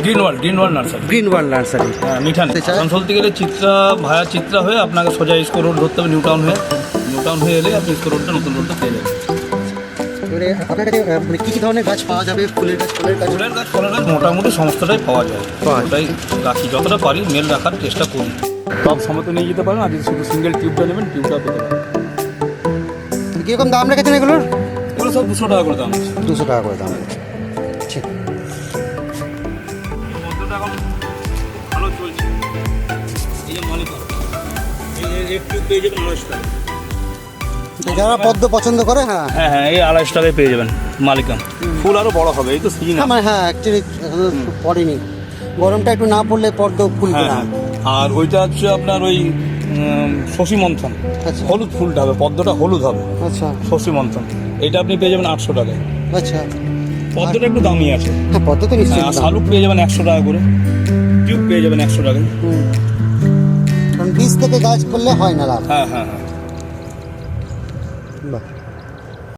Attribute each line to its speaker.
Speaker 1: Green world nursery.
Speaker 2: Green world nursery.
Speaker 1: হ্যাঁ, মিঠানে আসানসোল থেকে গেলে চিত্রা ভায়া চিত্রা হয়ে আপনাকে সোজা ইস্কো রোড ধরতে হবে, নিউ টাউন হয়ে এলে আপনি ইস্কো রোডটা নতুন রোডটা পেয়ে যাবেন।
Speaker 2: এবারে আপনার কাছে মানে কী কী ধরনের গাছ পাওয়া যাবে? ফুলের গাছ,
Speaker 1: ফলের গাছ মোটামুটি সমস্তটাই পাওয়া যায়। ওটাই রাখি, যতটা পারি মেল রাখার চেষ্টা করি। টব সমেত নিয়ে যেতে পারেন, আর যদি শুধু সিঙ্গেল টিউবটা নেবেন টিউবটা পেতে পারেন।
Speaker 2: কীরকম দাম রেখেছেন এগুলোর?
Speaker 1: এগুলো সব 200 টাকা করে দাম আছে।
Speaker 2: 200 টাকা করে দাম। ঠিক,
Speaker 1: পদ্মটা এখন ভালো চলছে। এই যে মালিকা একটু পেয়ে যাবেন 250 টাকা।
Speaker 2: যারা পদ্ম পছন্দ করে, হ্যাঁ
Speaker 1: হ্যাঁ, এই 250 টাকায় পেয়ে যাবেন মালিকা। ফুল আরও বড় হবে, এই তো সিজন।
Speaker 2: মানে হ্যাঁ অ্যাকচুয়ালি পড়েনি, গরমটা একটু না পড়লে পদ্ম ফুলবে না।
Speaker 1: আর ওইটা হচ্ছে আপনার ওই শশী মন্থন,
Speaker 2: আচ্ছা
Speaker 1: হলুদ ফুলটা হবে, পদ্মটা হলুদ হবে,
Speaker 2: আচ্ছা
Speaker 1: শশী মন্থন। এটা আপনি পেয়ে যাবেন 800 টাকায়।
Speaker 2: আচ্ছা,
Speaker 1: পদ্মটা একটু দামি আছে।
Speaker 2: হ্যাঁ পদ্ম তো নিশ্চয়ই দাম।
Speaker 1: শালুক পেয়ে যাবেন 100 টাকা করে, টিউব পেয়ে যাবেন 100 টাকায়।
Speaker 2: কারণ বীজ থেকে গাছ করলে হয় না লাভ।
Speaker 1: হ্যাঁ হ্যাঁ হ্যাঁ।
Speaker 2: বাহ।